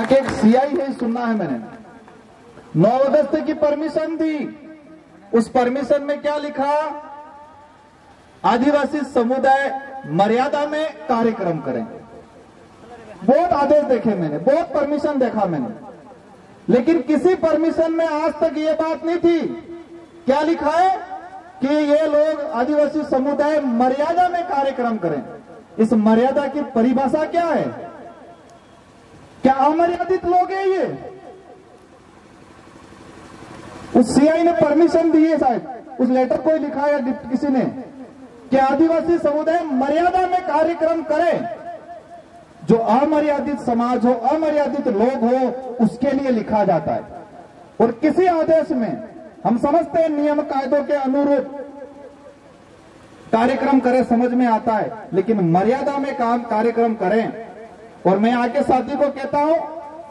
एक सीआई है, सुनना है मैंने। 9 अगस्त की परमिशन दी, उस परमिशन में क्या लिखा? आदिवासी समुदाय मर्यादा में कार्यक्रम करें। बहुत आदेश देखे मैंने, बहुत परमिशन देखा मैंने, लेकिन किसी परमिशन में आज तक ये बात नहीं थी। क्या लिखा है कि ये लोग आदिवासी समुदाय मर्यादा में कार्यक्रम करें। इस मर्यादा की परिभाषा क्या है? क्या अमर्यादित लोग हैं ये? उस सीआई ने परमिशन दी है, शायद उस लेटर को लिखा है किसी ने कि आदिवासी समुदाय मर्यादा में कार्यक्रम करे। जो अमर्यादित समाज हो, अमर्यादित लोग हो, उसके लिए लिखा जाता है। और किसी आदेश में हम समझते हैं नियम कायदों के अनुरूप कार्यक्रम करें, समझ में आता है, लेकिन मर्यादा में कार्यक्रम करें। और मैं आके साथी को कहता हूं,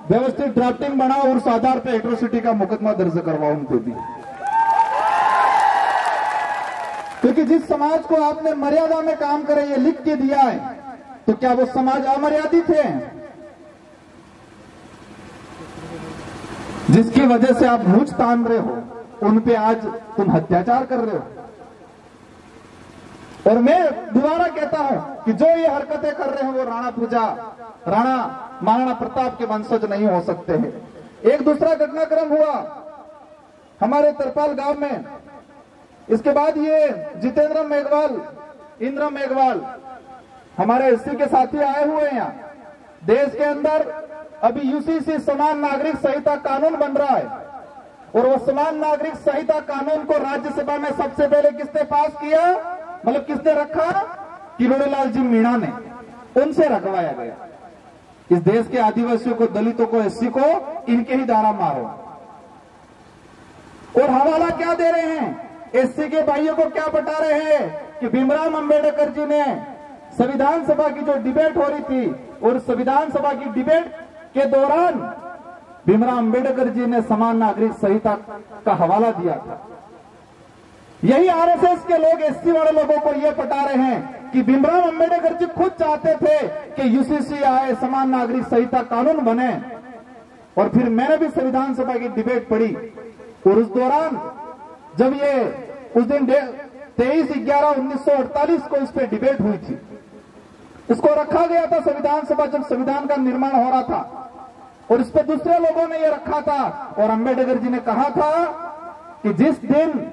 व्यवस्थित ड्राफ्टिंग बनाओ और उस आधार पर एट्रोसिटी का मुकदमा दर्ज करवाओ उनको भी। क्योंकि जिस समाज को आपने मर्यादा में काम करे ये लिख के दिया है, तो क्या वो समाज अमर्यादित है? जिसकी वजह से आप मूंछ तान रहे हो, उन पे आज तुम अत्याचार कर रहे हो। और मैं दोबारा कहता हूं कि जो ये हरकतें कर रहे हैं वो राणा पूजा, राणा महाराणा प्रताप के वंशज नहीं हो सकते हैं। एक दूसरा घटनाक्रम हुआ हमारे तरपाल गांव में। इसके बाद ये जितेंद्र मेघवाल, इंद्र मेघवाल, हमारे एससी के साथी आए हुए हैं यहाँ। देश के अंदर अभी यूसीसी समान नागरिक संहिता कानून बन रहा है, और वो समान नागरिक संहिता कानून को राज्यसभा में सबसे पहले किसने पास किया, मतलब किसने रखा? किरोड़ीलाल जी मीणा ने, उनसे रखवाया गया। इस देश के आदिवासियों को, दलितों को, एससी को इनके ही द्वारा मारो। और हवाला क्या दे रहे हैं? एससी के भाइयों को क्या बता रहे हैं कि भीमराव अंबेडकर जी ने संविधान सभा की जो डिबेट हो रही थी, और संविधान सभा की डिबेट के दौरान भीमराव अंबेडकर जी ने समान नागरिक संहिता का हवाला दिया था। यही आरएसएस के लोग एससी वाले लोगों को यह बता रहे हैं कि भीमराव अंबेडकर जी खुद चाहते थे कि यूसीसी आए, समान नागरिक संहिता कानून बने। और फिर मैंने भी संविधान सभा की डिबेट पढ़ी, और उस दौरान जब ये उस दिन 23/11/1948 को इस पे डिबेट हुई थी, इसको रखा गया था संविधान सभा जब संविधान का निर्माण हो रहा था, और इस पे दूसरे लोगों ने ये रखा था। और अंबेडकर जी ने कहा था कि जिस दिन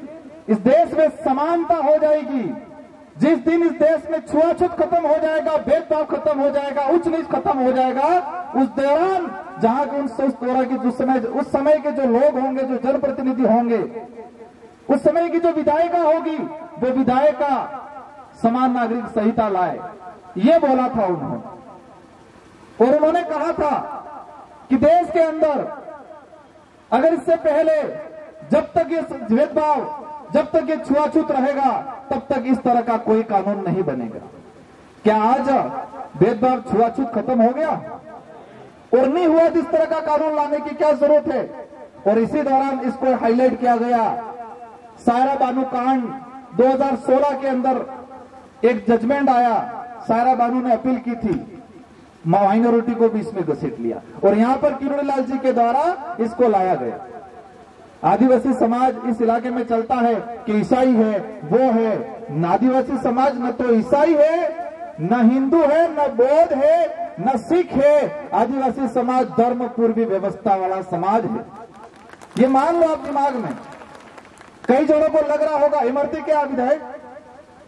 इस देश में समानता हो जाएगी, जिस दिन इस देश में छुआछूत खत्म हो जाएगा, भेदभाव खत्म हो जाएगा, उच्च नीच खत्म हो जाएगा, उस दौरान जहां के उस समय के जो लोग होंगे, जो जनप्रतिनिधि होंगे, उस समय की जो विधायिका होगी, वो विधायिका समान नागरिक संहिता लाए। ये बोला था उन्होंने। और उन्होंने कहा था कि देश के अंदर अगर इससे पहले जब तक ये भेदभाव, जब तक ये छुआछूत रहेगा, तब तक इस तरह का कोई कानून नहीं बनेगा। क्या आज भेदभाव, छुआछूत खत्म हो गया? और नहीं हुआ तो इस तरह का कानून लाने की क्या जरूरत है? और इसी दौरान इसको हाईलाइट किया गया। सायरा बानू कांड 2016 के अंदर एक जजमेंट आया, सायरा बानू ने अपील की थी, माइनॉरिटी को भी इसमें घसीट लिया, और यहां पर किरोड़ीलाल जी के द्वारा इसको लाया गया। आदिवासी समाज इस इलाके में चलता है कि ईसाई है, वो है। आदिवासी समाज न तो ईसाई है, न हिंदू है, न बौद्ध है, न सिख है। आदिवासी समाज धर्म पूर्वी व्यवस्था वाला समाज है। ये मान लो आप दिमाग में। कई जनों को लग रहा होगा इमरती क्या विधायक,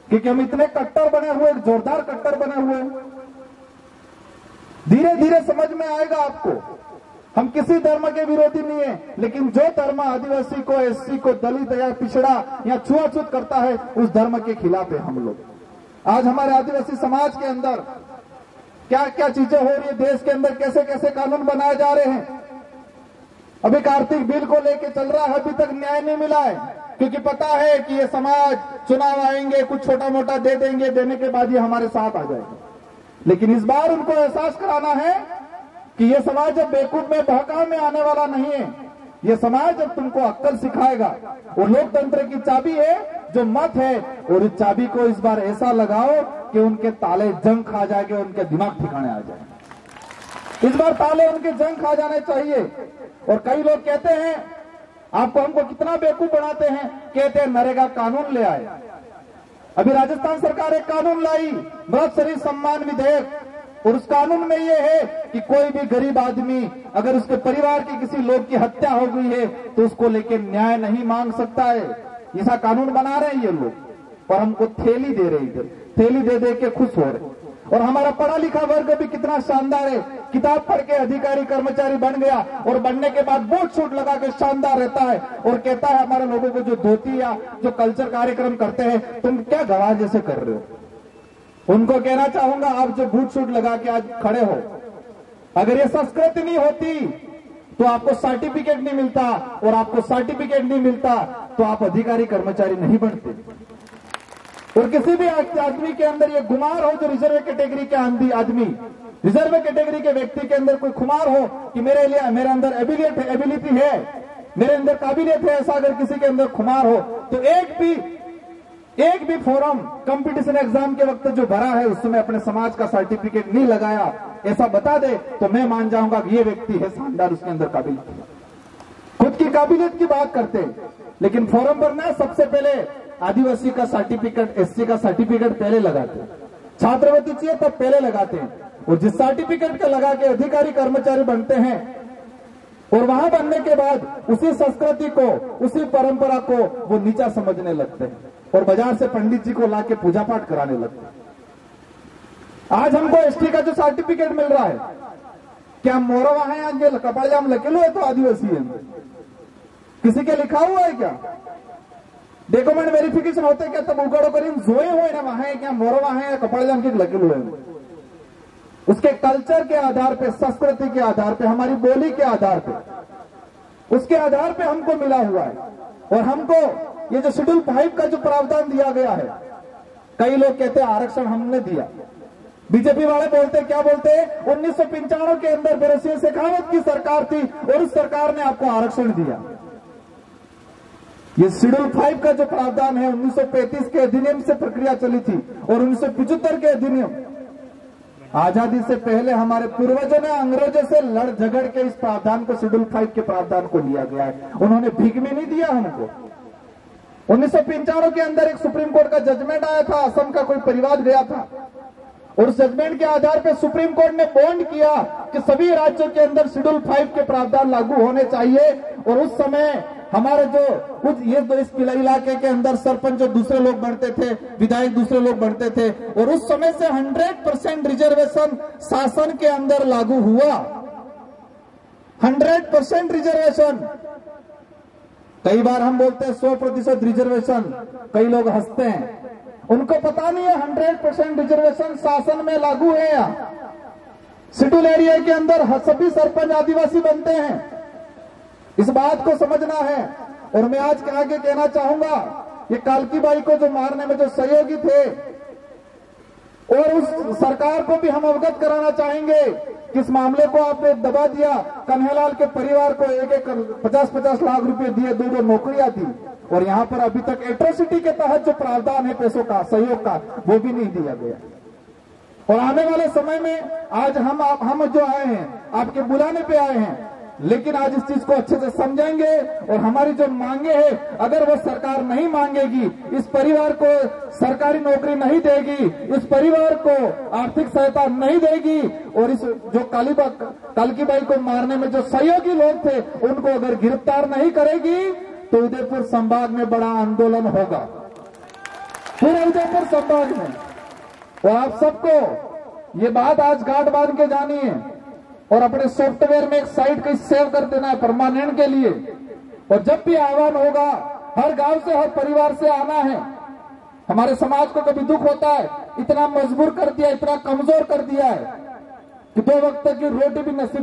क्योंकि हम इतने कट्टर बने हुए, एक जोरदार कट्टर बने हुए। धीरे धीरे समझ में आएगा आपको। हम किसी धर्म के विरोधी नहीं है, लेकिन जो धर्म आदिवासी को, एससी को, दलित या पिछड़ा या छुआछूत करता है, उस धर्म के खिलाफ है हम लोग। आज हमारे आदिवासी समाज के अंदर क्या क्या चीजें हो रही है, देश के अंदर कैसे कैसे कानून बनाए जा रहे हैं। अभी कार्तिक बिल को लेके चल रहा है, अभी तक न्याय नहीं मिला है, क्योंकि पता है कि ये समाज चुनाव आएंगे, कुछ छोटा मोटा दे देंगे, देने के बाद ये हमारे साथ आ जाएगा। लेकिन इस बार उनको एहसास कराना है कि ये समाज जब बेवकूफ में, बहकाव में आने वाला नहीं है। ये समाज जब तुमको अक्ल सिखाएगा। और लोकतंत्र की चाबी है जो मत है, और इस चाबी को इस बार ऐसा लगाओ कि उनके ताले जंग खा जाएंगे, उनके दिमाग ठिकाने आ जाएंगे। इस बार ताले उनके जंग खा जाने चाहिए। और कई लोग कहते हैं आपको हमको कितना बेवकूफ बनाते हैं, कहते हैं नरेगा कानून ले आए। अभी राजस्थान सरकार एक कानून लाई, मृत शरीर सम्मान विधेयक, और उस कानून में यह है कि कोई भी गरीब आदमी अगर उसके परिवार के किसी लोग की हत्या हो गई है तो उसको लेके न्याय नहीं मांग सकता है। ऐसा कानून बना रहे हैं ये लोग और हमको थैली दे रहे, इधर थैली दे दे के खुश हो रहे। और हमारा पढ़ा लिखा वर्ग भी कितना शानदार है, किताब पढ़ के अधिकारी कर्मचारी बन गया और बनने के बाद बूट शूट लगा के शानदार रहता है और कहता है हमारे लोगों को जो धोती या जो कल्चर कार्यक्रम करते हैं तुम क्या गवाह जैसे कर रहे हो। उनको कहना चाहूंगा आप जो बूट शूट लगा के आज खड़े हो, अगर ये संस्कृति नहीं होती तो आपको सर्टिफिकेट नहीं मिलता, और आपको सर्टिफिकेट नहीं मिलता तो आप अधिकारी कर्मचारी नहीं बनते। और किसी भी आदमी के अंदर ये गुमार हो जो रिजर्व कैटेगरी के आदमी, रिजर्व कैटेगरी के व्यक्ति के अंदर कोई खुमार हो कि मेरे अंदर एबिलिटी है, मेरे अंदर काबिलियत है, ऐसा अगर किसी के अंदर खुमार हो तो एक भी फॉर्म कंपटीशन एग्जाम के वक्त जो भरा है उसमें अपने समाज का सर्टिफिकेट नहीं लगाया, ऐसा बता दे तो मैं मान जाऊंगा कि ये व्यक्ति है शानदार, उसके अंदर काबिलियत है। खुद की काबिलियत की बात करते हैं, लेकिन फॉर्म भरना सबसे पहले आदिवासी का सर्टिफिकेट, एससी का सर्टिफिकेट पहले लगाते हैं, छात्रवृत्ति चाहिए तब पहले लगाते हैं, और जिस सर्टिफिकेट का लगा के अधिकारी कर्मचारी बनते हैं और वहां बनने के बाद उसी संस्कृति को, उसी परंपरा को वो नीचा समझने लगते हैं और बाजार से पंडित जी को लाके पूजा पाठ कराने लगते हैं। आज हमको एसटी का जो सर्टिफिकेट मिल रहा है, क्या मोरवा है आज कपाड़ियाम लकेलो है तो आदिवासी है, किसी के लिखा हुआ है क्या? डॉक्यूमेंट वेरिफिकेशन होते क्या तब उगड़ो करीम जोए हुए ना वहां है क्या मोरवा है या कपाड़ियाम के लकेलो है। उसके कल्चर के आधार पे, संस्कृति के आधार पे, हमारी बोली के आधार पे, उसके आधार पे हमको मिला हुआ है। और हमको ये जो शेड्यूल 5 का जो प्रावधान दिया गया है, कई लोग कहते हैं आरक्षण हमने दिया, बीजेपी वाले बोलते क्या बोलते हैं 1995 के अंदर बिरसिया शेखावत की सरकार थी और उस सरकार ने आपको आरक्षण दिया। ये शेड्यूल 5 का जो प्रावधान है 1935 के अधिनियम से प्रक्रिया चली थी और 1975 के अधिनियम, आजादी से पहले हमारे पूर्वजों ने अंग्रेजों से लड़ झगड़ के इस प्रावधान को, शेड्यूल 5 के प्रावधान को लिया गया है। उन्होंने भीख में नहीं दिया हमको। 1995 के अंदर एक सुप्रीम कोर्ट का जजमेंट आया था, असम का कोई परिवार गया था और उस जजमेंट के आधार पर सुप्रीम कोर्ट ने बॉन्ड किया कि सभी राज्यों के अंदर शेड्यूल 5 के प्रावधान लागू होने चाहिए। और उस समय हमारे जो कुछ ये तो इस इलाके के अंदर सरपंच जो दूसरे लोग बनते थे, विधायक दूसरे लोग बनते थे, और उस समय से 100% रिजर्वेशन शासन के अंदर लागू हुआ। 100% रिजर्वेशन। कई बार हम बोलते हैं 100% रिजर्वेशन, कई लोग हंसते हैं, उनको पता नहीं है 100% रिजर्वेशन शासन में लागू है। या शेड्यूल एरिया के अंदर सभी सरपंच आदिवासी बनते हैं, इस बात को समझना है। और मैं आज के आगे कहना चाहूंगा, ये कालकी बाई को जो मारने में जो सहयोगी थे, और उस सरकार को भी हम अवगत कराना चाहेंगे कि इस मामले को आपने दबा दिया। कन्हैयालाल के परिवार को एक 50-50 लाख रुपए दिए, 2 नौकरियां दी, और यहां पर अभी तक एट्रोसिटी के तहत जो प्रावधान है पैसों का, सहयोग का, वो भी नहीं दिया गया। और आने वाले समय में आज हम जो आए हैं आपके बुलाने पे आए हैं, लेकिन आज इस चीज को अच्छे से समझेंगे और हमारी जो मांगे हैं, अगर वो सरकार नहीं मांगेगी, इस परिवार को सरकारी नौकरी नहीं देगी, इस परिवार को आर्थिक सहायता नहीं देगी, और इस जो कालकी बाई को मारने में जो सहयोगी लोग थे उनको अगर गिरफ्तार नहीं करेगी तो उदयपुर संभाग में बड़ा आंदोलन होगा, पूरे उदयपुर संभाग में। और आप सबको ये बात आज गांठ बांध के जानी है और अपने सॉफ्टवेयर में एक साइट कहीं सेव कर देना है परमानेंट के लिए। और जब भी आह्वान होगा, हर गांव से, हर परिवार से आना है। हमारे समाज को कभी दुख होता है, इतना मजबूर कर दिया, इतना कमजोर कर दिया है कि 2 वक्त की रोटी भी नसीब